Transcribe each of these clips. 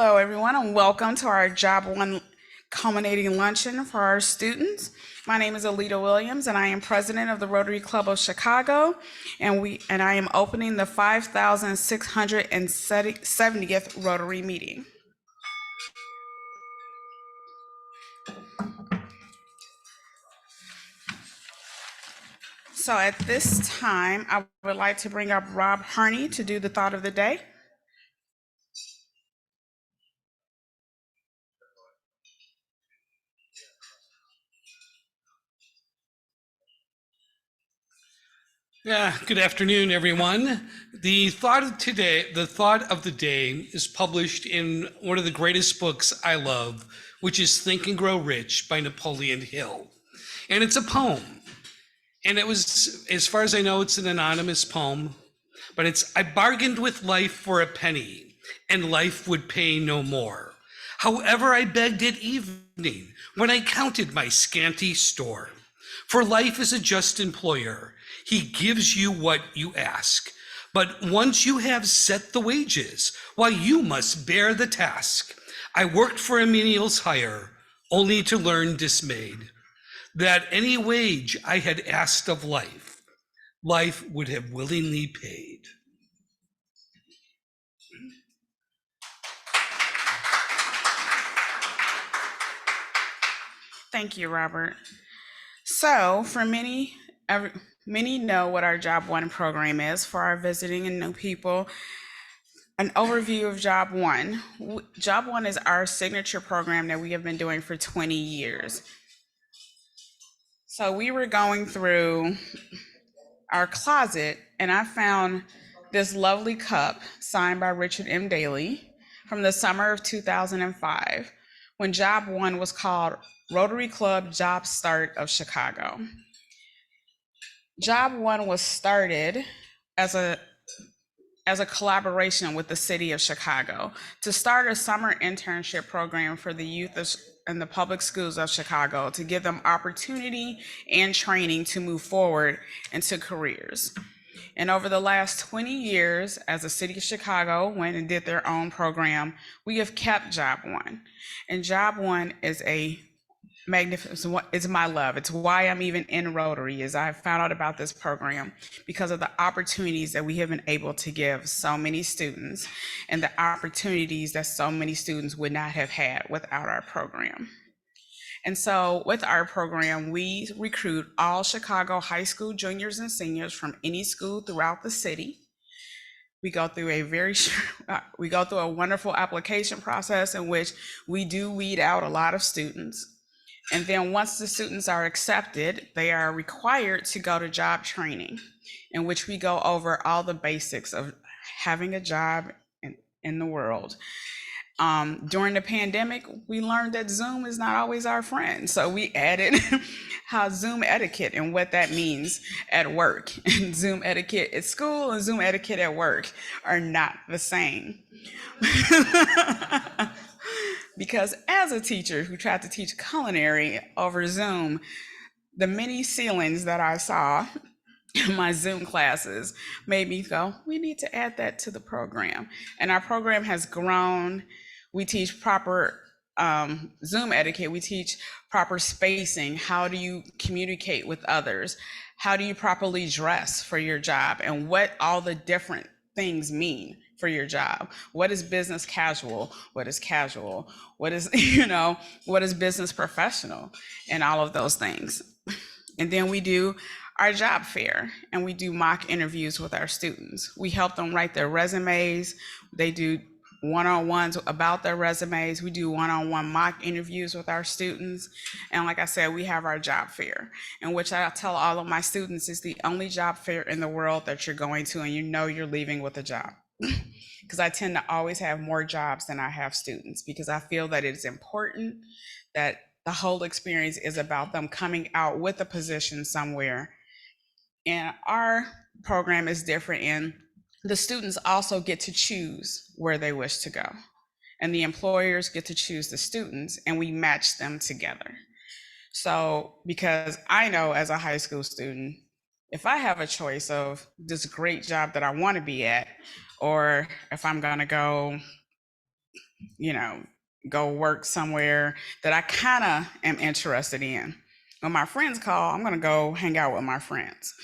Hello, everyone, and welcome to our JOB1 culminating luncheon for our students. My name is Alita Williams, and I am president of the Rotary Club of Chicago, and I am opening the 5,670th Rotary meeting. So at this time, I would like to bring up Rob Harney to do the thought of the day. Yeah, good afternoon, everyone. The thought of the day is published in one of the greatest books I love, which is Think and Grow Rich by Napoleon Hill. And it's a poem. And it was, as far as I know, it's an anonymous poem, but it's, I bargained with life for a penny, and life would pay no more. However, I begged at evening when I counted my scanty store. For life is a just employer. He gives you what you ask. But once you have set the wages, why, you must bear the task. I worked for a menial's hire, only to learn dismayed that any wage I had asked of life, life would have willingly paid. Thank you, Robert. So, for many know what our JOB1 program is. For our visiting and new people, an overview of JOB1. JOB1 is our signature program that we have been doing for 20 years. So we were going through our closet and I found this lovely cup signed by Richard M. Daley from the summer of 2005 when JOB1 was called Rotary Club Job Start of Chicago. JOB1 was started as a collaboration with the city of Chicago to start a summer internship program for the youth in the public schools of Chicago to give them opportunity and training to move forward into careers. And over the last 20 years, as the city of Chicago went and did their own program, we have kept JOB1. And JOB1 is a magnificent, it's my love. It's why I'm even in Rotary, is I found out about this program because of the opportunities that we have been able to give so many students and the opportunities that so many students would not have had without our program. And so with our program, we recruit all Chicago high school juniors and seniors from any school throughout the city. We go through a wonderful application process in which we do weed out a lot of students. And then once the students are accepted, they are required to go to job training, in which we go over all the basics of having a job in the world. During the pandemic, we learned that Zoom is not always our friend. So we added how Zoom etiquette and what that means at work. And Zoom etiquette at school and Zoom etiquette at work are not the same. Because as a teacher who tried to teach culinary over Zoom, the many ceilings that I saw in my Zoom classes made me go, we need to add that to the program. And our program has grown. We teach proper Zoom etiquette. We teach proper spacing. How do you communicate with others? How do you properly dress for your job? And what all the different things mean for your job. What is business casual? What is casual? What is, what is business professional? And all of those things. And then we do our job fair and we do mock interviews with our students. We help them write their resumes. They do one-on-ones about their resumes. We do one-on-one mock interviews with our students. And like I said, we have our job fair, in which I tell all of my students it's the only job fair in the world that you're going to and you know you're leaving with a job. Because I tend to always have more jobs than I have students, because I feel that it's important that the whole experience is about them coming out with a position somewhere. And our program is different in the students also get to choose where they wish to go. And the employers get to choose the students and we match them together. So, because I know as a high school student, if I have a choice of this great job that I want to be at, or if I'm going to go you know, go work somewhere that I kind of am interested in. When my friends call, I'm going to go hang out with my friends,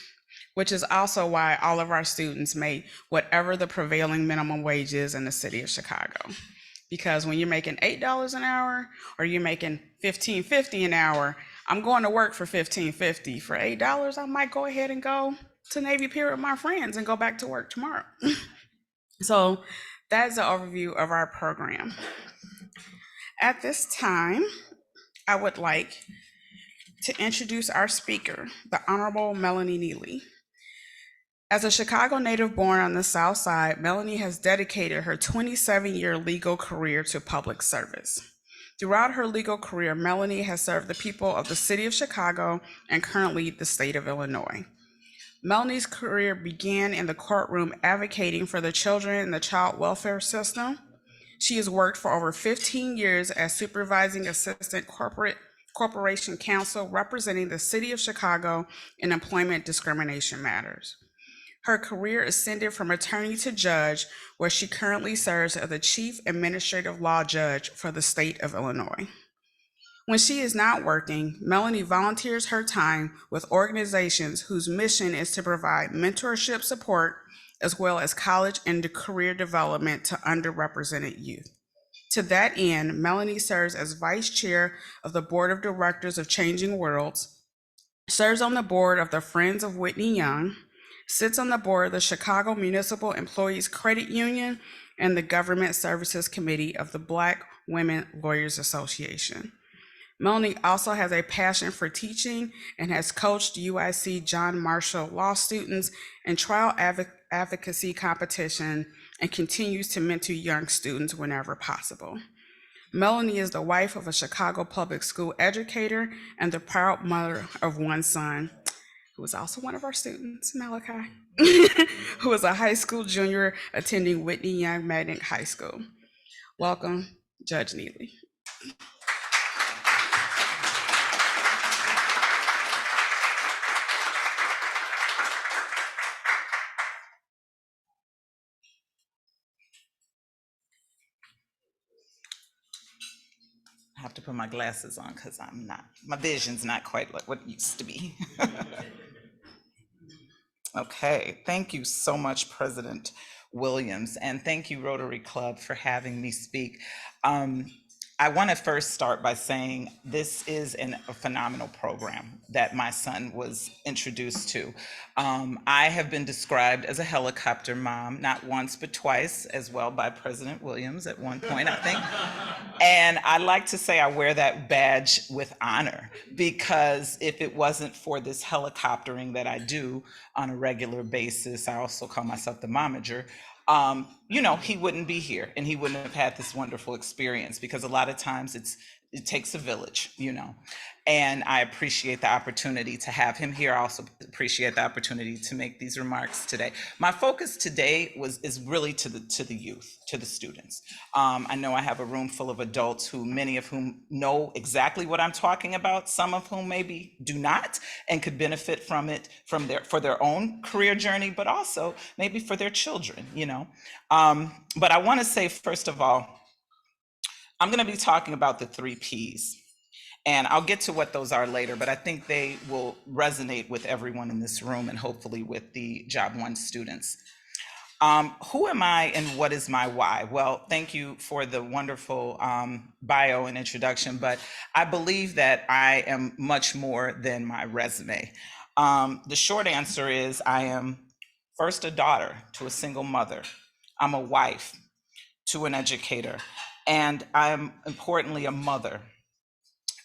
which is also why all of our students make whatever the prevailing minimum wage is in the city of Chicago. Because when you're making $8 an hour or you're making $15.50 an hour, I'm going to work for $15.50. For $8, I might go ahead and go to Navy Pier with my friends and go back to work tomorrow. So that's the overview of our program. At this time, I would like to introduce our speaker, the Honorable Melanie Neely. As a Chicago native born on the South Side, Melanie has dedicated her 27-year legal career to public service. Throughout her legal career, Melanie has served the people of the city of Chicago and currently the state of Illinois. Melanie's career began in the courtroom advocating for the children in the child welfare system. She has worked for over 15 years as supervising assistant corporation counsel representing the city of Chicago in employment discrimination matters. Her career ascended from attorney to judge, where she currently serves as the chief administrative law judge for the state of Illinois. When she is not working, Melanie volunteers her time with organizations whose mission is to provide mentorship support as well as college and career development to underrepresented youth. To that end, Melanie serves as vice chair of the board of directors of Changing Worlds, serves on the board of the Friends of Whitney Young, sits on the board of the Chicago Municipal Employees Credit Union, and the Government Services Committee of the Black Women Lawyers Association. Melanie also has a passion for teaching and has coached UIC John Marshall law students in trial advocacy competition and continues to mentor young students whenever possible. Melanie is the wife of a Chicago public school educator and the proud mother of one son, who is also one of our students, Malachi, who is a high school junior attending Whitney Young Magnet High School. Welcome, Judge Neely. I have to put my glasses on because my vision's not quite like what it used to be. Okay, thank you so much, President Williams, and thank you, Rotary Club, for having me speak. I want to first start by saying this is a phenomenal program that my son was introduced to. I have been described as a helicopter mom, not once, but twice as well by President Williams at one point, I think. And I like to say I wear that badge with honor, because if it wasn't for this helicoptering that I do on a regular basis, I also call myself the momager, he wouldn't be here and he wouldn't have had this wonderful experience, because a lot of times it takes a village, and I appreciate the opportunity to have him here. I also appreciate the opportunity to make these remarks today. My focus today is really to the youth, to the students. I know I have a room full of adults many of whom know exactly what I'm talking about, some of whom maybe do not and could benefit from it for their own career journey, but also maybe for their children, But I want to say, first of all, I'm going to be talking about the 3 Ps. And I'll get to what those are later, but I think they will resonate with everyone in this room and hopefully with the JOB1 students. Who am I and what is my why? Well, thank you for the wonderful bio and introduction, but I believe that I am much more than my resume. The short answer is I am first a daughter to a single mother. I'm a wife to an educator, and I'm importantly a mother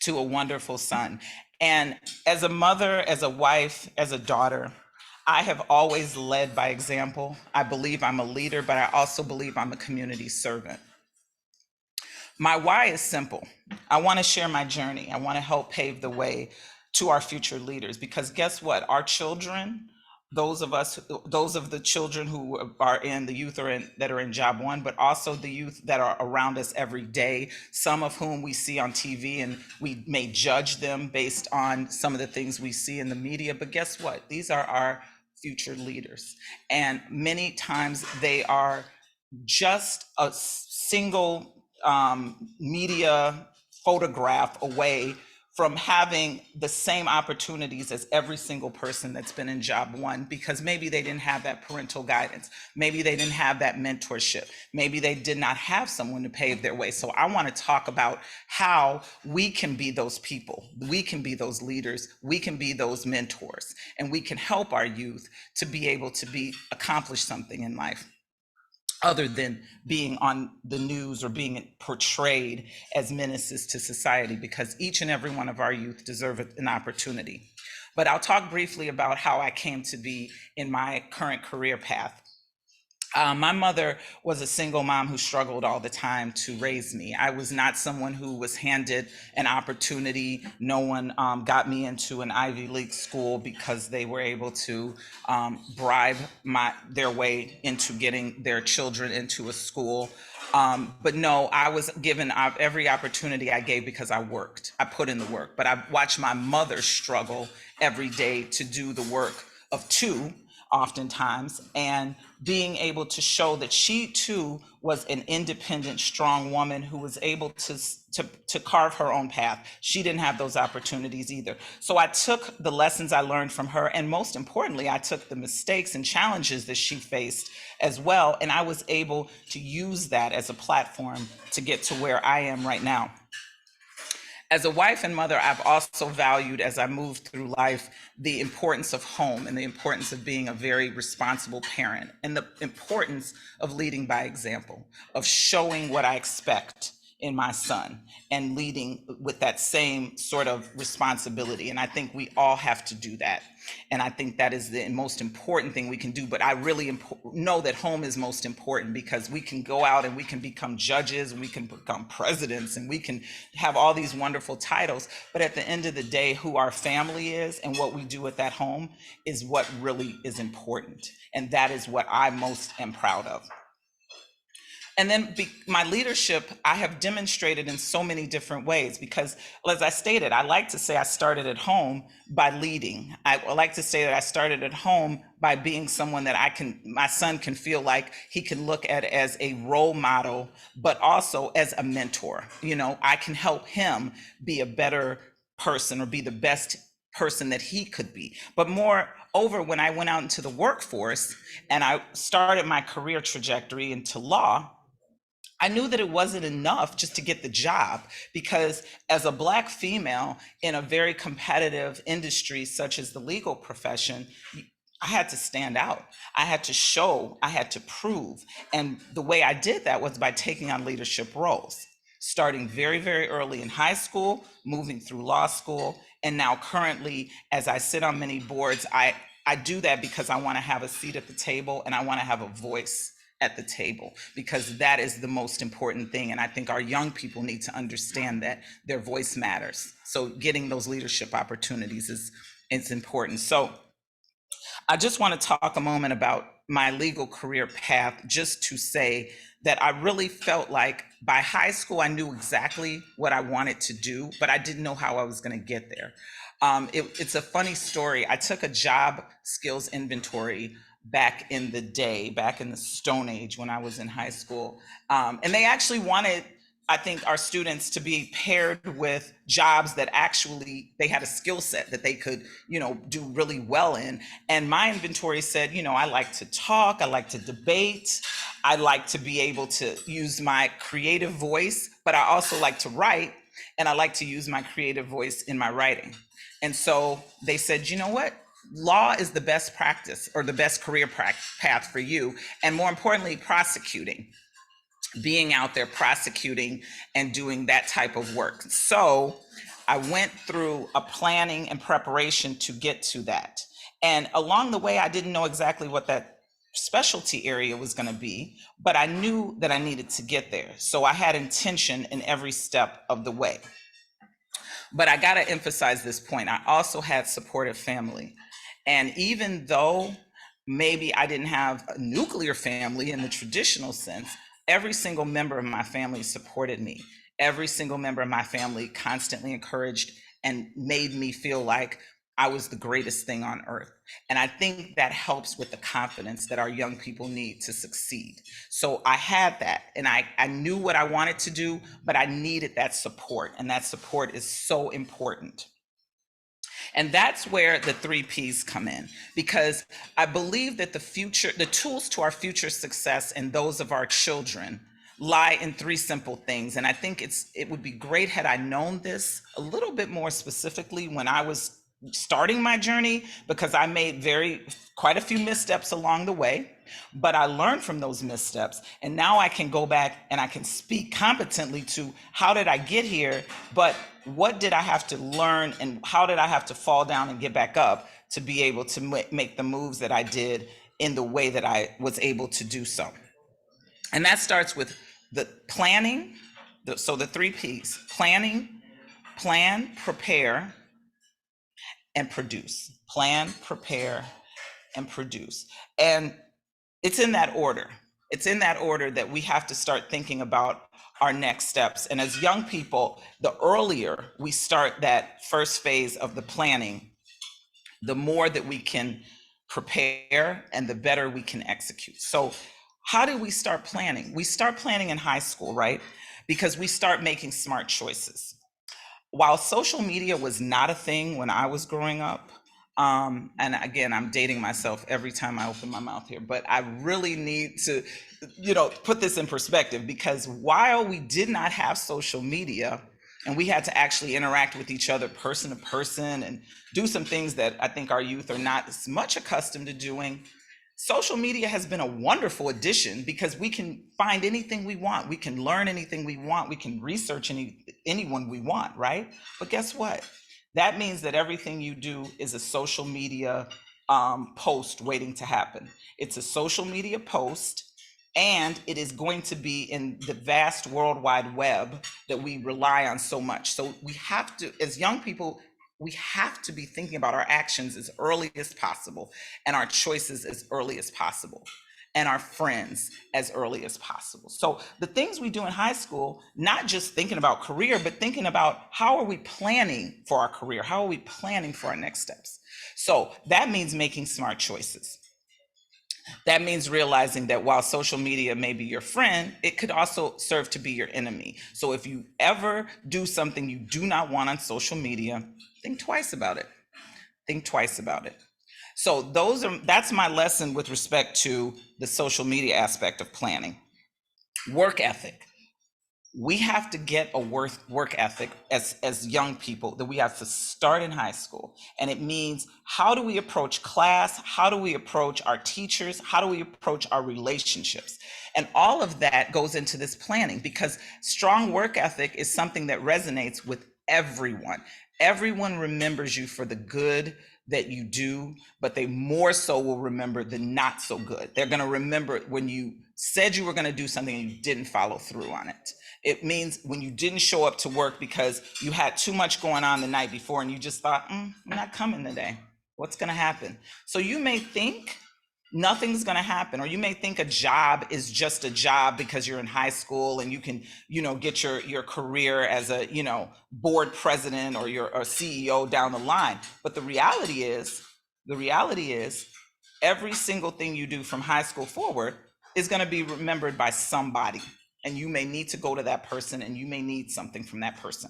to a wonderful son. And as a mother, as a wife, as a daughter, I have always led by example. I believe I'm a leader, but I also believe I'm a community servant. My why is simple. I want to share my journey. I want to help pave the way to our future leaders, because guess what? Our children, those of the children who are in the youth that are in JOB1, but also the youth that are around us every day, some of whom we see on TV and we may judge them based on some of the things we see in the media. But guess what? These are our future leaders. And many times they are just a single media photograph away from having the same opportunities as every single person that's been in JOB1, because maybe they didn't have that parental guidance. Maybe they didn't have that mentorship. Maybe they did not have someone to pave their way. So I want to talk about how we can be those people. We can be those leaders. We can be those mentors, and we can help our youth to be able to accomplish something in life other than being on the news or being portrayed as menaces to society, because each and every one of our youth deserve an opportunity. But I'll talk briefly about how I came to be in my current career path. My mother was a single mom who struggled all the time to raise me. I was not someone who was handed an opportunity. No one got me into an Ivy League school because they were able to bribe their way into getting their children into a school. But no, I was given every opportunity I gave because I worked. I put in the work. But I watched my mother struggle every day to do the work of two, oftentimes, and being able to show that she too was an independent, strong woman who was able to carve her own path. She didn't have those opportunities either. So I took the lessons I learned from her, and most importantly, I took the mistakes and challenges that she faced as well, and I was able to use that as a platform to get to where I am right now. As a wife and mother, I've also valued, as I moved through life, the importance of home and the importance of being a very responsible parent, and the importance of leading by example, of showing what I expect in my son and leading with that same sort of responsibility. And I think we all have to do that. And I think that is the most important thing we can do. But I really know that home is most important, because we can go out and we can become judges, and we can become presidents, and we can have all these wonderful titles. But at the end of the day, who our family is and what we do at that home is what really is important. And that is what I most am proud of. And then my leadership, I have demonstrated in so many different ways, because, as I stated, I like to say I started at home by leading. I like to say that I started at home by being someone that my son can feel like he can look at as a role model, but also as a mentor. I can help him be a better person, or be the best person that he could be. But moreover, when I went out into the workforce and I started my career trajectory into law, I knew that it wasn't enough just to get the job, because as a Black female in a very competitive industry such as the legal profession, I had to stand out. I had to show, I had to prove. And the way I did that was by taking on leadership roles, starting very, very early in high school, moving through law school, and now currently, as I sit on many boards, I do that because I want to have a seat at the table, and I want to have a voice at the table, because that is the most important thing. And I think our young people need to understand that their voice matters. So getting those leadership opportunities is important. So I just want to talk a moment about my legal career path, just to say that I really felt like by high school, I knew exactly what I wanted to do, but I didn't know how I was going to get there. It's a funny story. I took a job skills inventory back in the day, back in the Stone Age when I was in high school. And they actually wanted, I think, our students to be paired with jobs that actually they had a skill set that they could, do really well in. And my inventory said, I like to talk, I like to debate, I like to be able to use my creative voice, but I also like to write, and I like to use my creative voice in my writing. And so they said, you know what? Law is the best practice, or the best career path for you. And more importantly, prosecuting, being out there prosecuting and doing that type of work. So I went through a planning and preparation to get to that. And along the way, I didn't know exactly what that specialty area was going to be, but I knew that I needed to get there. So I had intention in every step of the way. But I got to emphasize this point. I also had supportive family. And even though maybe I didn't have a nuclear family in the traditional sense, every single member of my family supported me. Every single member of my family constantly encouraged and made me feel like I was the greatest thing on earth. And I think that helps with the confidence that our young people need to succeed. So I had that, and I knew what I wanted to do, but I needed that support. And that support is so important. And that's where the 3Ps come in, because I believe that the tools to our future success and those of our children lie in 3 simple things. And I think it would be great had I known this a little bit more specifically when I was starting my journey, because I made quite a few missteps along the way, but I learned from those missteps. And now I can go back and I can speak competently to how did I get here, but what did I have to learn and how did I have to fall down and get back up to be able to make the moves that I did in the way that I was able to do so. And that starts with the planning. So the 3Ps: planning, plan, prepare, and produce. Plan, prepare, and produce. And it's in that order. It's in that order that we have to start thinking about our next steps. And as young people, the earlier we start that first phase of the planning, the more that we can prepare and the better we can execute. So how do we start planning? We start planning in high school, right? Because we start making smart choices. While social media was not a thing when I was growing up, and again, I'm dating myself every time I open my mouth here, but I really need to, put this in perspective, because while we did not have social media and we had to actually interact with each other person to person and do some things that I think our youth are not as much accustomed to doing, social media has been a wonderful addition because we can find anything we want. We can learn anything we want. We can research anyone we want, right? But guess what? That means that everything you do is a social media post waiting to happen. It's a social media post, and it is going to be in the vast World Wide Web that we rely on so much. So we have to, as young people, we have to be thinking about our actions as early as possible and our choices as early as possible and our friends as early as possible. So the things we do in high school, not just thinking about career, but thinking about how are we planning for our career? How are we planning for our next steps? So that means making smart choices. That means realizing that while social media may be your friend, it could also serve to be your enemy. So if you ever do something you do not want on social media, think twice about it. Think twice about it. So that's my lesson with respect to the social media aspect of planning. Work ethic. We have to get a work ethic as young people that we have to start in high school. And it means, how do we approach class? How do we approach our teachers? How do we approach our relationships? And all of that goes into this planning, because strong work ethic is something that resonates with everyone. Everyone remembers you for the good that you do, but they more so will remember the not so good. They're going to remember when you said you were going to do something and you didn't follow through on it. It means when you didn't show up to work because you had too much going on the night before and you just thought, I'm not coming today. What's going to happen? So you may think nothing's going to happen, or you may think a job is just a job because you're in high school and you can, get your career as a, board president or you're a CEO down the line. But the reality is every single thing you do from high school forward is going to be remembered by somebody. And you may need to go to that person and you may need something from that person.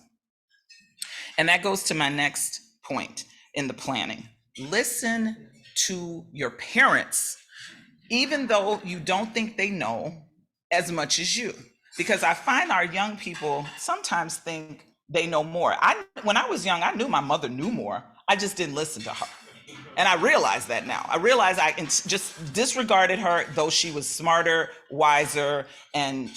And that goes to my next point in the planning. Listen to your parents, even though you don't think they know as much as you. Because I find our young people sometimes think they know more. When I was young, I knew my mother knew more. I just didn't listen to her. And I realize that now. I realize I just disregarded her, though she was smarter, wiser, and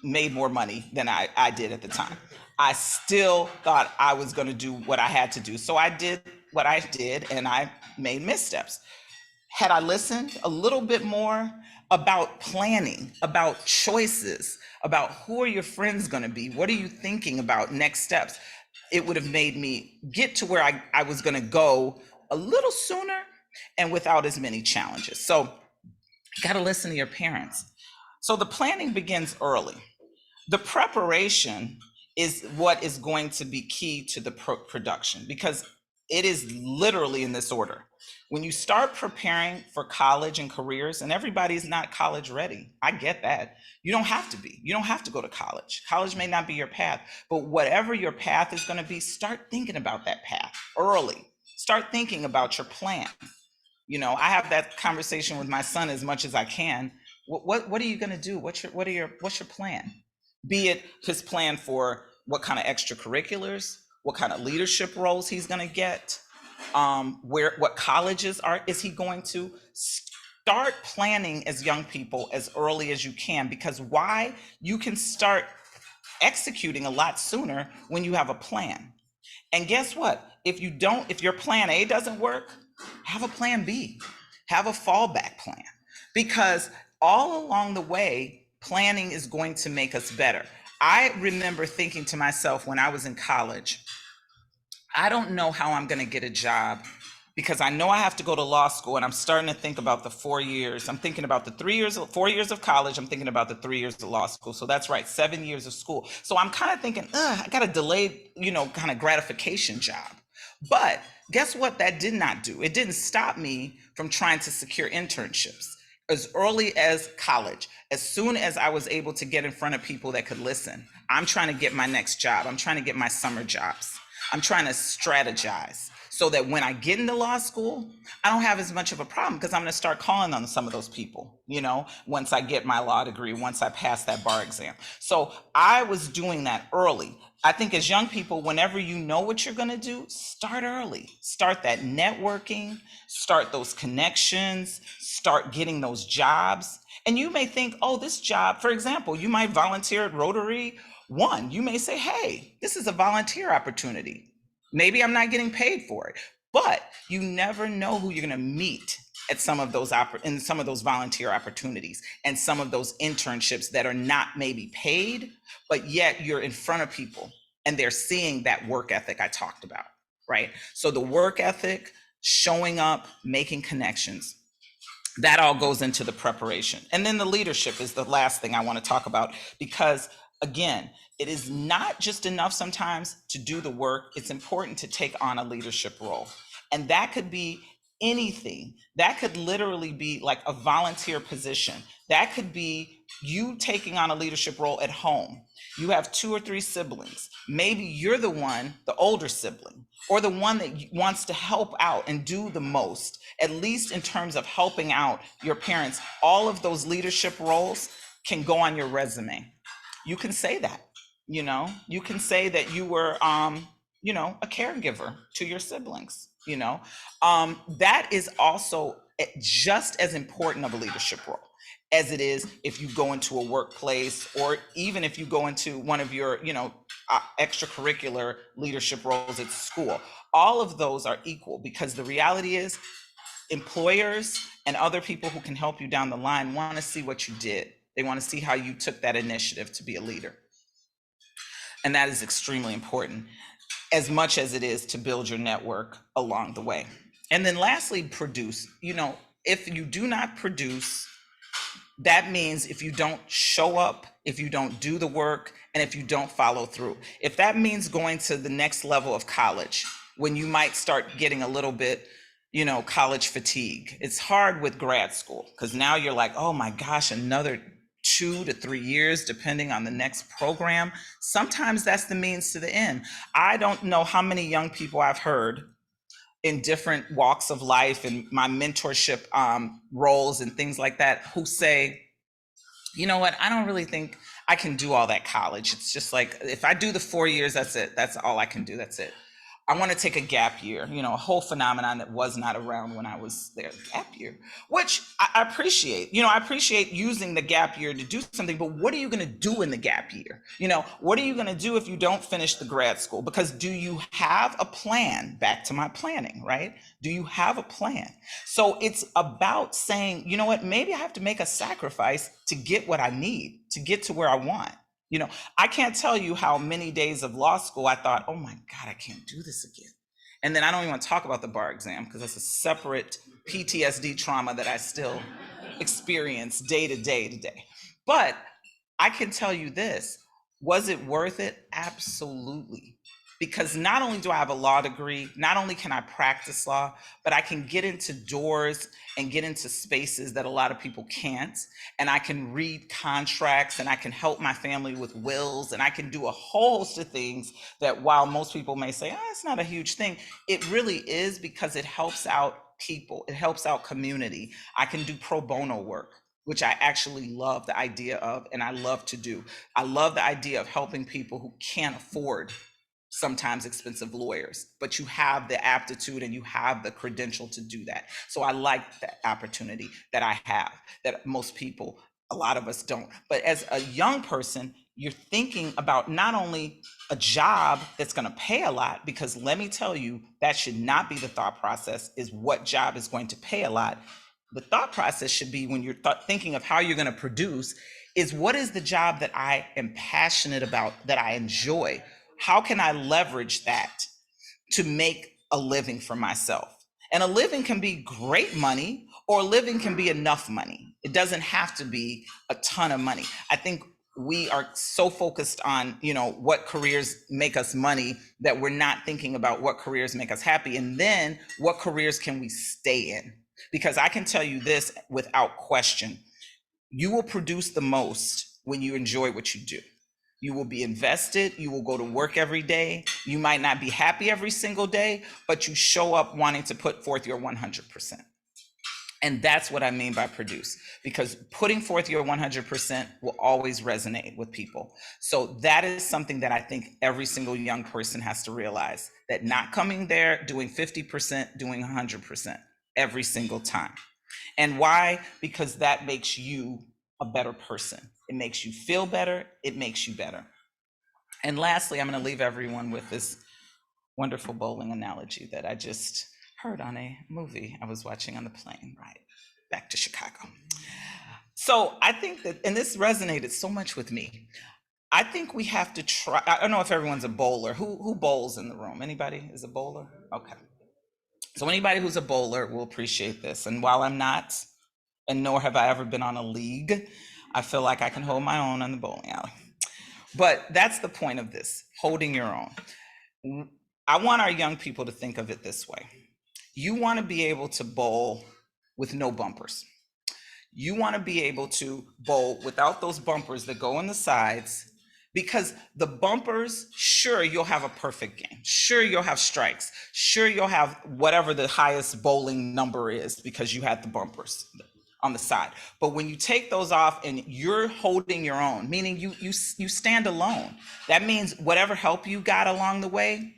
made more money than I did at the time. I still thought I was going to do what I had to do. So I did what I did, and I made missteps. Had I listened a little bit more about planning, about choices, about who are your friends going to be, what are you thinking about next steps, it would have made me get to where I was going to go a little sooner and without as many challenges. So you got to listen to your parents. So the planning begins early. The preparation is what is going to be key to the production, because It is literally in this order. When you start preparing for college and careers, and everybody's not college ready, I get that. You don't have to be. You don't have to go to college. College may not be your path, but whatever your path is going to be, start thinking about that path early. Start thinking about your plan. I have that conversation with my son as much as I can. What are you going to do? What's your plan? Be it his plan for what kind of extracurriculars, what kind of leadership roles he's going to get, what colleges is he going to. Start planning as young people as early as you can, because why? You can start executing a lot sooner when you have a plan. And guess what? If your plan A doesn't work, have a plan B, have a fallback plan, because all along the way, planning is going to make us better. I remember thinking to myself when I was in college, I don't know how I'm going to get a job, because I know I have to go to law school, and I'm starting to think about the 4 years. I'm thinking about the 4 years of college. I'm thinking about the 3 years of law school. So that's right, 7 years of school. So I'm kind of thinking, I got a delayed, kind of gratification job. But guess what? That did not do. It didn't stop me from trying to secure internships as early as college. As soon as I was able to get in front of people that could listen, I'm trying to get my next job. I'm trying to get my summer jobs. I'm trying to strategize so that when I get into law school, I don't have as much of a problem, because I'm going to start calling on some of those people, once I get my law degree, once I pass that bar exam. So I was doing that early. I think as young people, whenever you know what you're going to do, start early. Start that networking, start those connections, start getting those jobs. And you may think, oh, this job, for example, you might volunteer at Rotary 1. You may say, hey, this is a volunteer opportunity. Maybe I'm not getting paid for it, but you never know who you're going to meet at some of those in some of those volunteer opportunities and some of those internships that are not maybe paid, but yet you're in front of people and they're seeing that work ethic I talked about, right? So the work ethic, showing up, making connections, that all goes into the preparation. And then the leadership is the last thing I want to talk about, because again, it is not just enough sometimes to do the work. It's important to take on a leadership role. And that could be anything. That could literally be like a volunteer position. That could be you taking on a leadership role at home. You have 2 or 3 siblings. Maybe you're the older sibling, or the one that wants to help out and do the most, at least in terms of helping out your parents. All of those leadership roles can go on your resume. You can say that, you can say that you were, a caregiver to your siblings, that is also just as important of a leadership role as it is if you go into a workplace, or even if you go into one of your, extracurricular leadership roles at school. All of those are equal, because the reality is employers and other people who can help you down the line want to see what you did. They want to see how you took that initiative to be a leader. And that is extremely important, as much as it is to build your network along the way. And then lastly, produce. If you do not produce, that means if you don't show up, if you don't do the work, and if you don't follow through. If that means going to the next level of college, when you might start getting a little bit, college fatigue. It's hard with grad school, because now you're like, oh my gosh, another 2 to 3 years, depending on the next program. Sometimes that's the means to the end. I don't know how many young people I've heard in different walks of life and my mentorship roles and things like that, who say, you know what, I don't really think I can do all that college. It's just like, if I do the 4 years, that's it. That's all I can do. That's it. I want to take a gap year, a whole phenomenon that was not around when I was there. Gap year, which I appreciate. I appreciate using the gap year to do something, but what are you going to do in the gap year? What are you going to do if you don't finish the grad school? Because do you have a plan? Back to my planning, right? Do you have a plan? So it's about saying, you know what, maybe I have to make a sacrifice to get what I need, to get to where I want. I can't tell you how many days of law school I thought, oh my God, I can't do this again. And then I don't even want to talk about the bar exam, because that's a separate PTSD trauma that I still experience day to day to day. But I can tell you this, was it worth it? Absolutely. because not only do I have a law degree, not only can I practice law, but I can get into doors and get into spaces that a lot of people can't. And I can read contracts, and I can help my family with wills, and I can do a whole host of things that, while most people may say, oh, it's not a huge thing, it really is, because it helps out people. It helps out community. I can do pro bono work, which I actually love the idea of, and I love to do. I love the idea of helping people who can't afford sometimes expensive lawyers, but you have the aptitude and you have the credential to do that. So I like that opportunity that I have, that most people, a lot of us don't. But as a young person, you're thinking about not only a job that's going to pay a lot, because let me tell you, that should not be the thought process, is what job is going to pay a lot. The thought process should be, when you're thinking of how you're going to produce, is what is the job that I am passionate about, that I enjoy? How can I leverage that to make a living for myself? And a living can be great money, or a living can be enough money. It doesn't have to be a ton of money. I think we are so focused on, what careers make us money, that we're not thinking about what careers make us happy, and then what careers can we stay in? Because I can tell you this without question, you will produce the most when you enjoy what you do. You will be invested, you will go to work every day. You might not be happy every single day, but you show up wanting to put forth your 100%. And that's what I mean by produce, because putting forth your 100% will always resonate with people. So that is something that I think every single young person has to realize, that not coming there, doing 50%, doing 100% every single time. And why? Because that makes you a better person. It makes you feel better. It makes you better. And lastly, I'm going to leave everyone with this wonderful bowling analogy that I just heard on a movie I was watching on the plane ride back to Chicago. So I think that, and this resonated so much with me, I think we have to try. I don't know if everyone's a bowler. Who bowls in the room? Anybody is a bowler? Okay. So anybody who's a bowler will appreciate this. And while I'm not, and nor have I ever been on a league, I feel like I can hold my own on the bowling alley. But that's the point of this, holding your own. I want our young people to think of it this way. You want to be able to bowl with no bumpers. You want to be able to bowl without those bumpers that go on the sides, because the bumpers, sure, you'll have a perfect game. Sure, you'll have strikes. Sure, you'll have whatever the highest bowling number is, because you had the bumpers on the side. But when you take those off and you're holding your own, meaning you stand alone, that means whatever help you got along the way,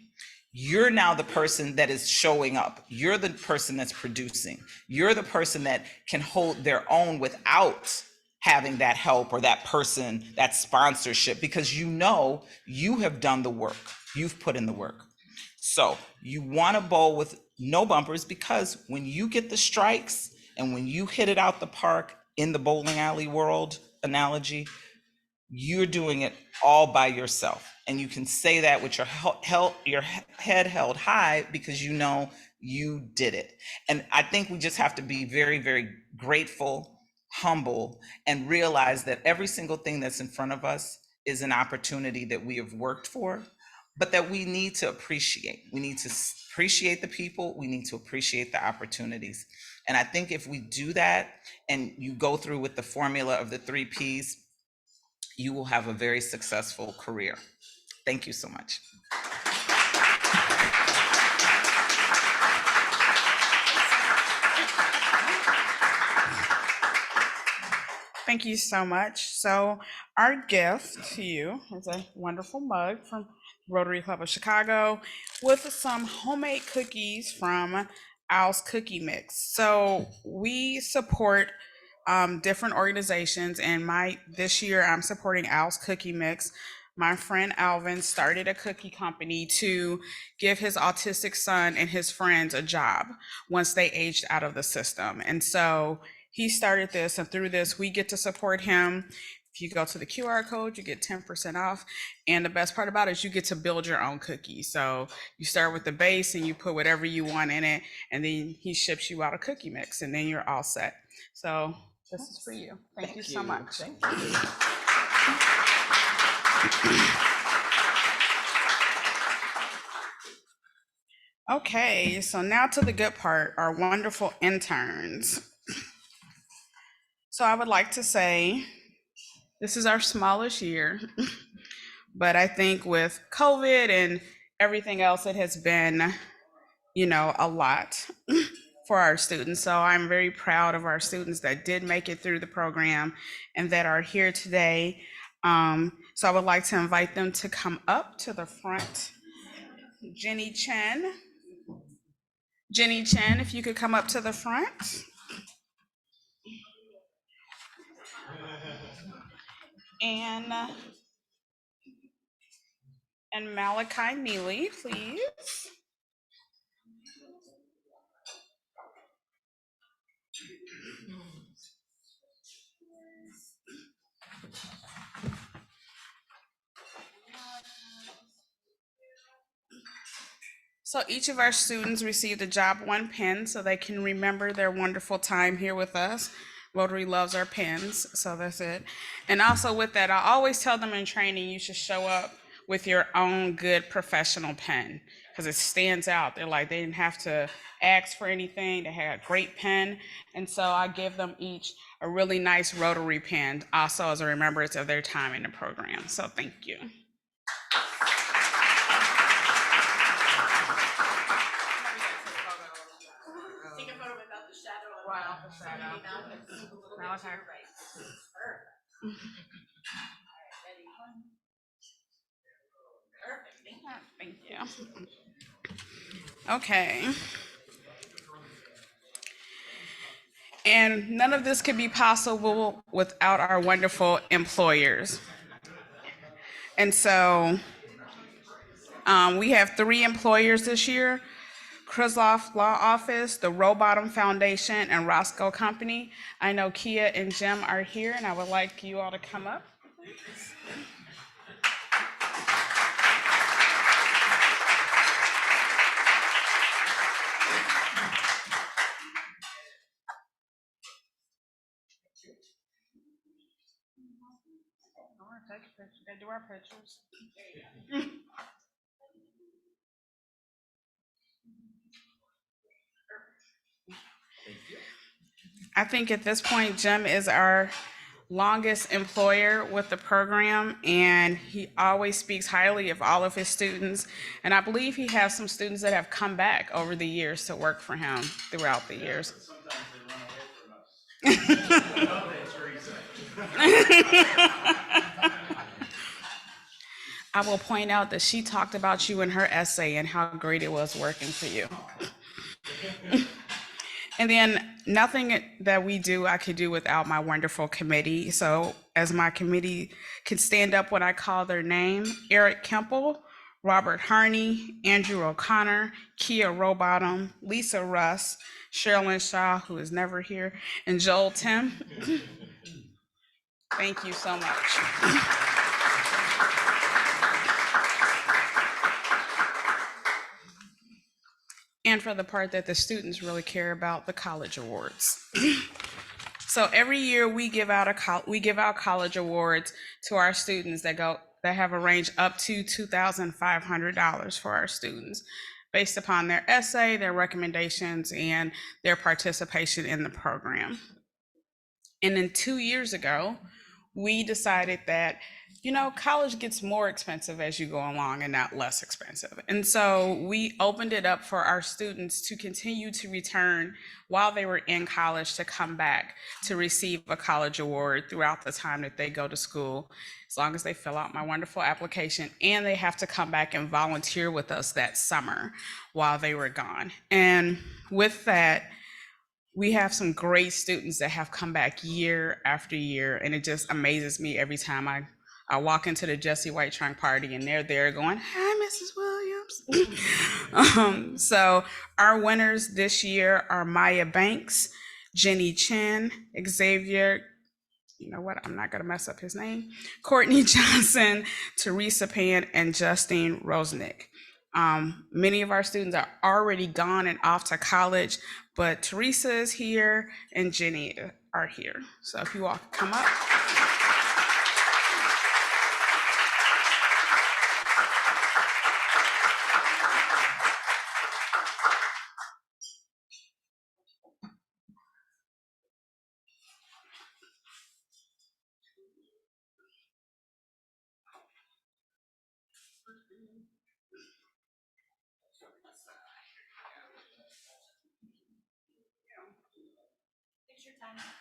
you're now the person that is showing up. You're the person that's producing. You're the person that can hold their own without having that help or that person, that sponsorship, because you have done the work. You've put in the work. So you want to bowl with no bumpers, because when you get the strikes and when you hit it out the park in the bowling alley world analogy, you're doing it all by yourself. And you can say that with your head held high, because you did it. And I think we just have to be very, very grateful, humble, and realize that every single thing that's in front of us is an opportunity that we have worked for, but that we need to appreciate. We need to appreciate the people. We need to appreciate the opportunities. And I think if we do that, and you go through with the formula of the 3 Ps, you will have a very successful career. Thank you so much. Thank you so much. So our gift to you is a wonderful mug from Rotary Club of Chicago with some homemade cookies from Al's Cookie Mix. So we support different organizations, and this year I'm supporting Al's Cookie Mix. My friend Alvin started a cookie company to give his autistic son and his friends a job once they aged out of the system. And so he started this, and through this, we get to support him. If you go to the QR code, you get 10% off. And the best part about it is you get to build your own cookie. So you start with the base and you put whatever you want in it, and then he ships you out a cookie mix, and then you're all set. So this is for you. Thank you so much. Thank you. Okay, so now to the good part, our wonderful interns. So I would like to say this is our smallest year, but I think with COVID and everything else, it has been, a lot for our students. So I'm very proud of our students that did make it through the program and that are here today. So I would like to invite them to come up to the front. Jenny Chen. Jenny Chen, if you could come up to the front. And Malachi Neely, please. So each of our students received a JOB1 pen so they can remember their wonderful time here with us. Rotary loves our pens, so that's it. And also with that, I always tell them in training, you should show up with your own good professional pen because it stands out. They're like, they didn't have to ask for anything. They had a great pen. And so I give them each a really nice Rotary pen also as a remembrance of their time in the program. So thank you. Thank you. Okay. And none of this could be possible without our wonderful employers. And so we have 3 employers this year: Krisloff Law Office, the Rowbottom Foundation, and Roscoe Company. I know Kia and Jim are here, and I would like you all to come up. Do our pictures. I think at this point, Jim is our longest employer with the program, and he always speaks highly of all of his students. And I believe he has some students that have come back over the years to work for him throughout the years. I will point out that she talked about you in her essay and how great it was working for you. And then nothing that we do, I could do without my wonderful committee. So as my committee can stand up when I call their name: Eric Kemple, Robert Harney, Andrew O'Connor, Kia Rowbottom, Lisa Russ, Sherilyn Shaw, who is never here, and Joel Tim. Thank you so much. And for the part that the students really care about, the college awards. So every year we give out college awards to our students that have a range up to $2,500 for our students, based upon their essay, their recommendations, and their participation in the program. And then 2 years ago, we decided that, college gets more expensive as you go along and not less expensive. And so we opened it up for our students to continue to return while they were in college, to come back to receive a college award throughout the time that they go to school, as long as they fill out my wonderful application, and they have to come back and volunteer with us that summer while they were gone. And with that, we have some great students that have come back year after year, and it just amazes me every time I walk into the Jesse White trunk party and they're there going, "Hi, Mrs. Williams." So our winners this year are Maya Banks, Jenny Chen, Xavier, you know what, I'm not gonna mess up his name, Courtney Johnson, Teresa Pan, and Justine Rosnick. Many of our students are already gone and off to college, but Teresa is here and Jenny are here. So if you all come up.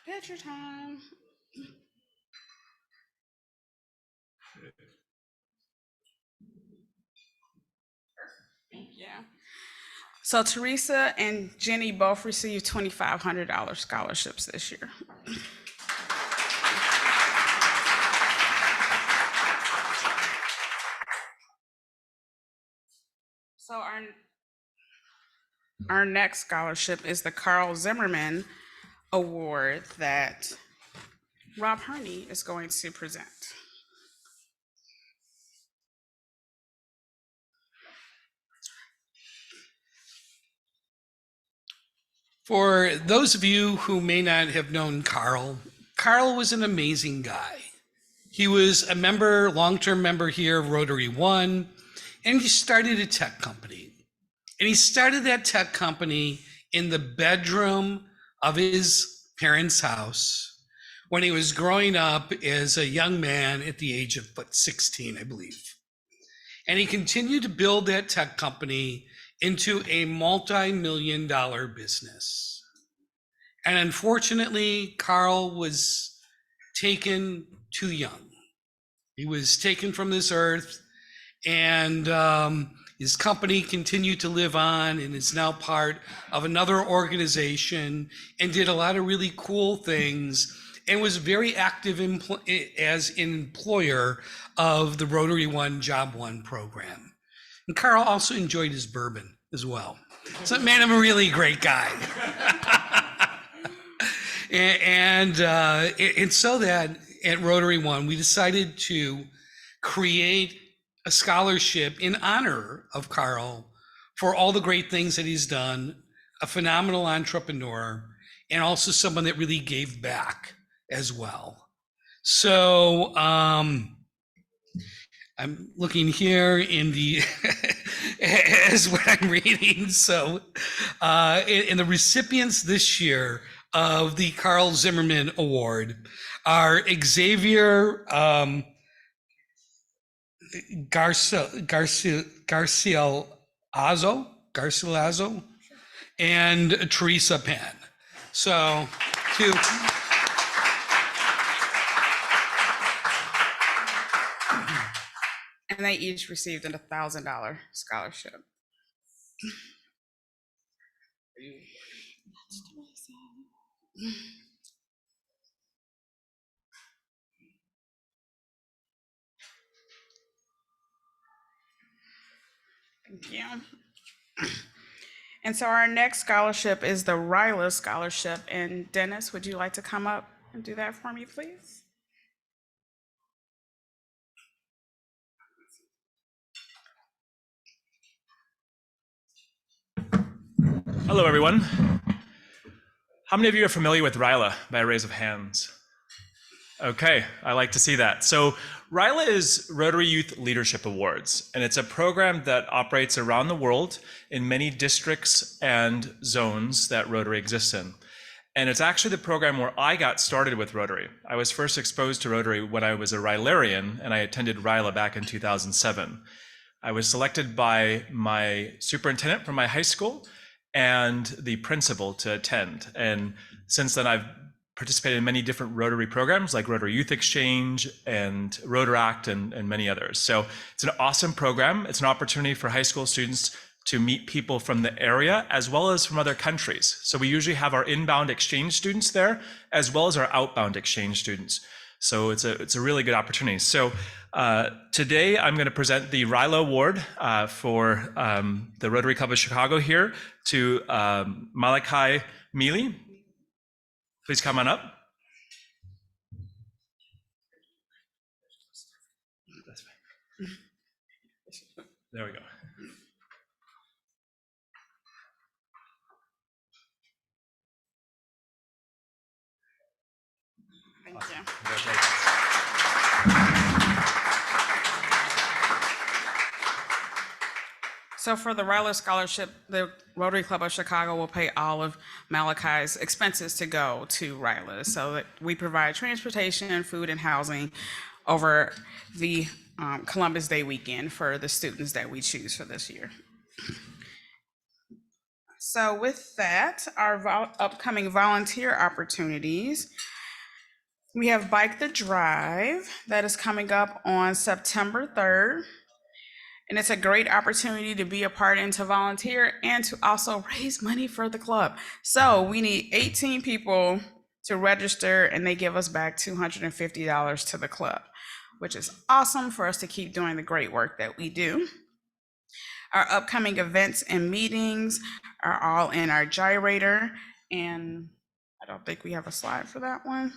Picture time. Yeah. So Teresa and Jenny both received $2,500 scholarships this year. So our next scholarship is the Carl Zimmerman Award that Rob Herney is going to present. For those of you who may not have known Carl, Carl was an amazing guy. He was a member, long-term member here of Rotary 1, and he started a tech company. And he started that tech company in the bedroom of his parents' house when he was growing up as a young man at the age of 16, I believe. And he continued to build that tech company into a multi-million-dollar business. And unfortunately, Carl was taken too young. He was taken from this earth, and his company continued to live on and is now part of another organization and did a lot of really cool things and was very active as an employer of the Rotary 1 JOB1 program. And Carl also enjoyed his bourbon as well. So it made him a really great guy. and so that at Rotary 1, we decided to create a scholarship in honor of Carl for all the great things that he's done, a phenomenal entrepreneur, and also someone that really gave back as well. So I'm looking here in the as what I'm reading. So in the recipients this year of the Carl Zimmerman Award are Xavier Garcilazo and Teresa Pan. So two. And they each received a $1,000 scholarship. Thank you. And so our next scholarship is the RILA scholarship. And Dennis, would you like to come up and do that for me, please? Hello, everyone. How many of you are familiar with RILA by a raise of hands? Okay, I like to see that. So RILA is Rotary Youth Leadership Awards, and it's a program that operates around the world in many districts and zones that Rotary exists in. And it's actually the program where I got started with Rotary. I was first exposed to Rotary when I was a Rilarian, and I attended RILA back in 2007. I was selected by my superintendent from my high school and the principal to attend. And since then, I've participated in many different Rotary programs like Rotary Youth Exchange and Rotaract and many others. So it's an awesome program. It's an opportunity for high school students to meet people from the area as well as from other countries. So we usually have our inbound exchange students there as well as our outbound exchange students. So it's a really good opportunity. So today I'm going to present the RILA Award for the Rotary Club of Chicago here to Malachi Mealy. Please come on up. That's fine. There we go. Thank Awesome. you. Congratulations. So for the RILA scholarship, the Rotary Club of Chicago will pay all of Malachi's expenses to go to RILA. So that we provide transportation, food, and housing over the Columbus Day weekend for the students that we choose for this year. So with that, our upcoming volunteer opportunities, we have Bike the Drive that is coming up on September 3rd. And it's a great opportunity to be a part and to volunteer and to also raise money for the club. So we need 18 people to register, and they give us back $250 to the club, which is awesome for us to keep doing the great work that we do. Our upcoming events and meetings are all in our gyrator, and I don't think we have a slide for that one.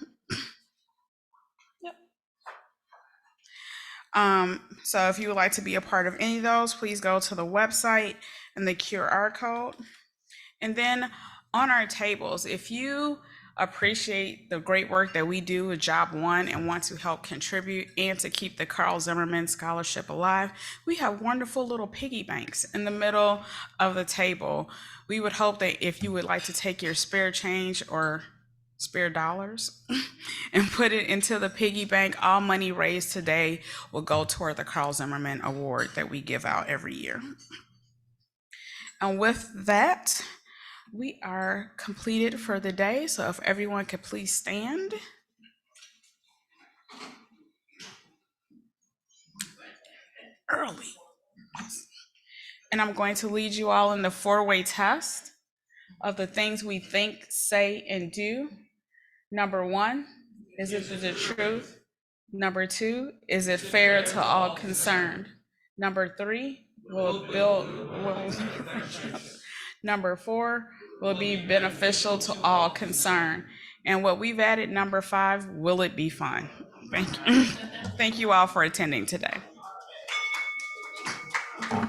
So if you would like to be a part of any of those, please go to the website and the QR code. And then on our tables, if you appreciate the great work that we do with JOB1 and want to help contribute and to keep the Carl Zimmerman Scholarship alive, we have wonderful little piggy banks in the middle of the table. We would hope that if you would like to take your spare change or spare dollars and put it into the piggy bank, all money raised today will go toward the Carl Zimmerman Award that we give out every year. And with that, we are completed for the day. So if everyone could please stand. Early. And I'm going to lead you all in the 4-way test of the things we think, say, and do. Number 1, is it the truth? Number 2, is it fair to all concerned? Number 3, will it build? Number 4, will it be beneficial to all concerned? And what we've added, number 5, will it be fun? Thank you. Thank you all for attending today.